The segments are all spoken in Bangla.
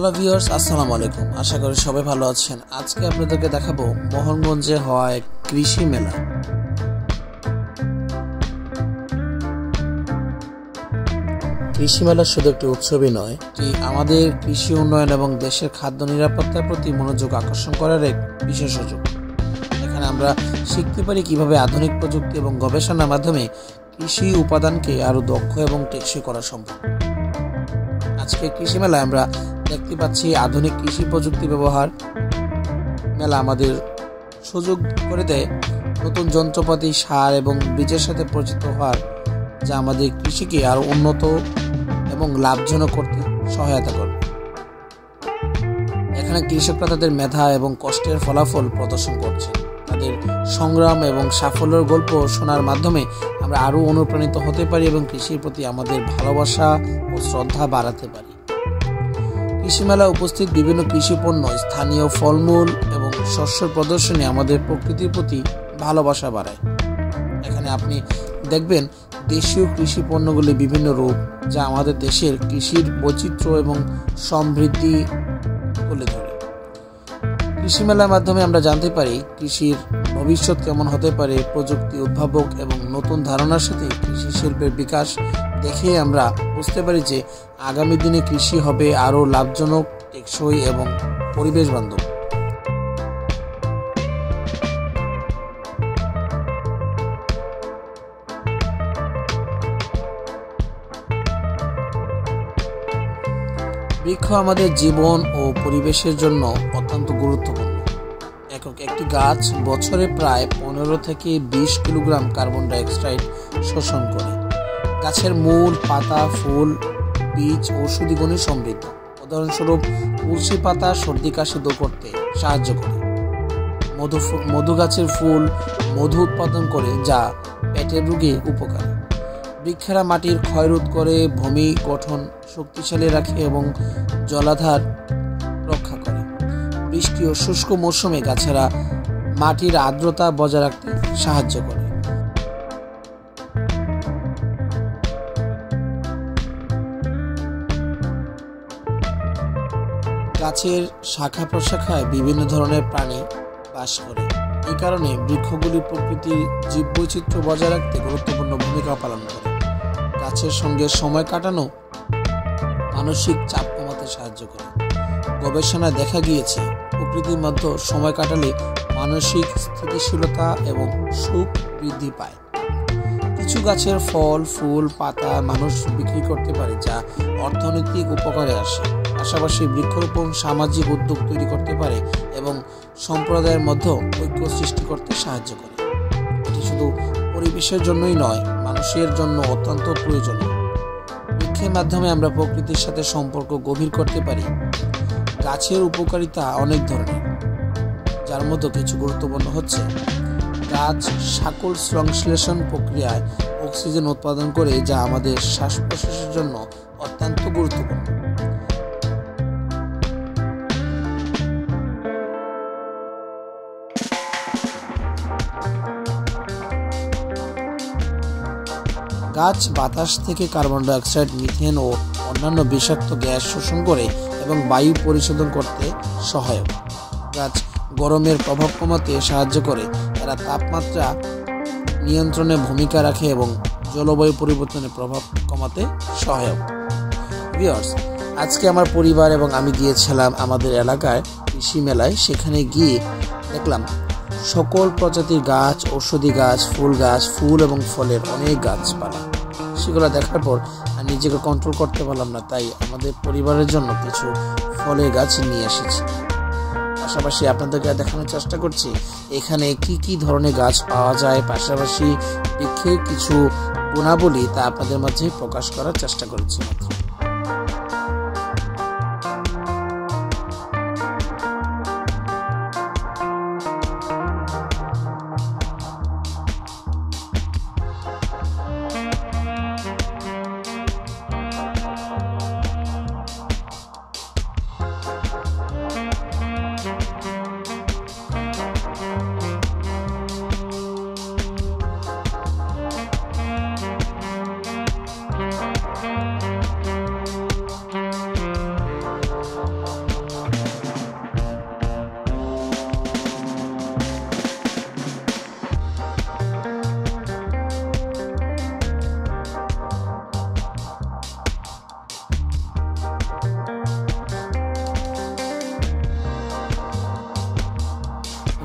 হ্যালো ভিউয়ার্স, আসসালামু আলাইকুম। আশা করি সবাই ভালো আছেন। আজকে আপনাদেরকে দেখাবো মোহনগঞ্জে হওয়া এক কৃষি মেলা। কৃষি মেলা শুধু একটি উৎসবই নয়, এটি আমাদের কৃষি উন্নয়ন এবং দেশের খাদ্য নিরাপত্তার প্রতি মনোযোগ আকর্ষণ করার এক বিশেষ সুযোগ। এখানে আমরা শিখতে পারি কিভাবে আধুনিক প্রযুক্তি এবং গবেষণার মাধ্যমে কৃষি উপাদানকে আরো দক্ষ এবং টেকসই করা সম্ভব। আজকে কৃষি মেলায় আমরা দেখতে পাচ্ছি আধুনিক কৃষি প্রযুক্তি ব্যবহার। মেলা আমাদের সুযোগ করে দেয় নতুন যন্ত্রপাতি, সার এবং বীজের সাথে পরিচিত হওয়ার, যা আমাদের কৃষিকে আরো উন্নত এবং লাভজনক করতে সহায়তা করবে। এখানে কৃষকরা তাদের মেধা এবং কষ্টের ফলাফল প্রদর্শন করছে। তাদের সংগ্রাম এবং সাফল্যের গল্প শোনার মাধ্যমে আমরা আরো অনুপ্রাণিত হতে পারি এবং কৃষির প্রতি আমাদের ভালোবাসা ও শ্রদ্ধা বাড়াতে পারি। কৃষি মেলায় উপস্থিত বিভিন্ন কৃষি পণ্য, স্থানীয় ফলমূল এবং শস্যের প্রদর্শনী আমাদের প্রকৃতির প্রতি ভালোবাসা বাড়ায়। এখানে আপনি দেখবেন দেশীয় কৃষি পণ্যগুলি বিভিন্ন রূপ, যা আমাদের দেশের কৃষির বৈচিত্র্য এবং সমৃদ্ধি তুলে ধরে। কৃষি মেলার মাধ্যমে আমরা জানতে পারি কৃষির ভবিষ্যৎ কেমন হতে পারে। প্রযুক্তি, উদ্ভাবক এবং নতুন ধারণার সাথে কৃষি শিল্পের বিকাশ দেখে আমরা বুঝতে পারি যে আগামী দিনে কৃষি হবে আরো লাভজনক, টেকসই এবং পরিবেশ বান্ধব। বৃক্ষ আমাদের জীবন ও পরিবেশের জন্য অত্যন্ত গুরুত্বপূর্ণ। একটি গাছ বছরে প্রায় 15 থেকে 20 কিলোগ্রাম কার্বন ডাইঅক্সাইড শোষণ করে। গাছের মূল, পাতা, ফুল, বীজ ঔষধি গুণে সমৃদ্ধ। উদাহরণস্বরূপ, তুলসী পাতা সর্দি কাশি দূর করতে সাহায্য করে। মধু গাছের ফুল মধু উৎপাদন করে, যা পেটের রোগে উপকারী। বৃক্ষেরা মাটির ক্ষয় রোধ করে, ভূমি গঠন শক্তিশালী রাখে এবং জলাধার রক্ষা করে। বৃষ্টি ও শুষ্ক মৌসুমে গাছেরা মাটির আর্দ্রতা বজায় রাখতে সাহায্য করে। গাছের শাখা প্রশাখায় বিভিন্ন ধরনের প্রাণী বাস করে। এই কারণে বৃক্ষগুলি প্রকৃতির জীববৈচিত্র্য বজায় রাখতে গুরুত্বপূর্ণ ভূমিকা পালন করে। গাছের সঙ্গে সময় কাটানো মানসিক চাপ কমাতে সাহায্য করে। গবেষণায় দেখা গিয়েছে প্রকৃতির মধ্যে সময় কাটালে মানসিক স্থিতিশীলতা এবং সুখ বৃদ্ধি পায়। কিছু গাছের ফল, ফুল, পাতা মানুষ বিক্রি করতে পারে, যা অর্থনৈতিক উপকারে আসে। পাশাপাশি বৃক্ষরোপণ সামাজিক উদ্যোগ তৈরি করতে পারে এবং সম্প্রদায়ের মধ্যে ঐক্য সৃষ্টি করতে সাহায্য করে। এটি শুধু পরিবেশের জন্যই নয়, মানুষের জন্য অত্যন্ত প্রয়োজনীয়। বৃক্ষের মাধ্যমে আমরা প্রকৃতির সাথে সম্পর্ক গভীর করতে পারি। গাছের উপকারিতা অনেক ধরনের, যার মধ্যে কিছু গুরুত্বপূর্ণ হচ্ছে: গাছ শাকল সংশ্লেষণ প্রক্রিয়ায় অক্সিজেন উৎপাদন করে, যা আমাদের শ্বাস প্রশ্বাসের জন্য অত্যন্ত গুরুত্বপূর্ণ। গাছ বাতাস থেকে কার্বন ডাইঅক্সাইড, মিথেন ও অন্যান্য বিষাক্ত গ্যাস শোষণ করে এবং বায়ু পরিশোধন করতে সহায়ক। গাছ গরমের প্রভাব কমাতে সাহায্য করে। এরা তাপমাত্রা নিয়ন্ত্রণে ভূমিকা রাখে এবং জলবায়ু পরিবর্তনের প্রভাব কমাতে সহায়ক। ভিউয়ার্স, আজকে আমার পরিবার এবং আমি গিয়েছিলাম আমাদের এলাকায় কৃষি মেলায়। সেখানে গিয়ে দেখলাম সকল প্রজাতির গাছ, ঔষধি গাছ, ফুল এবং ফলের অনেক গাছপালা। সেগুলো দেখার পর নিজেকে কন্ট্রোল করতে পারলাম না, তাই আমাদের পরিবারের জন্য কিছু ফলের গাছ নিয়ে এসেছি। পাশাপাশি আপনাদেরকে দেখানোর চেষ্টা করছি এখানে কি কি ধরনের গাছ পাওয়া যায়। পাশাপাশি বৃক্ষের কিছু গুণাবলী তা আপনাদের মাঝে প্রকাশ করার চেষ্টা করছি।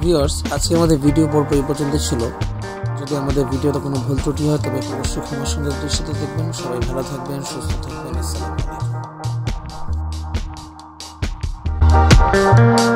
ভিউয়ার্স, আজকে আমাদের ভিডিও পর্ব এই পর্যন্ত ছিল। যদি আমাদের ভিডিওতে কোনো ভুল ত্রুটি হয় তবে অবশ্যই ক্ষমা সুন্দর দৃষ্টিতে দেখবেন। সবাই ভালো থাকবেন, সুস্থ থাকবেন। আসসালামু আলাইকুম।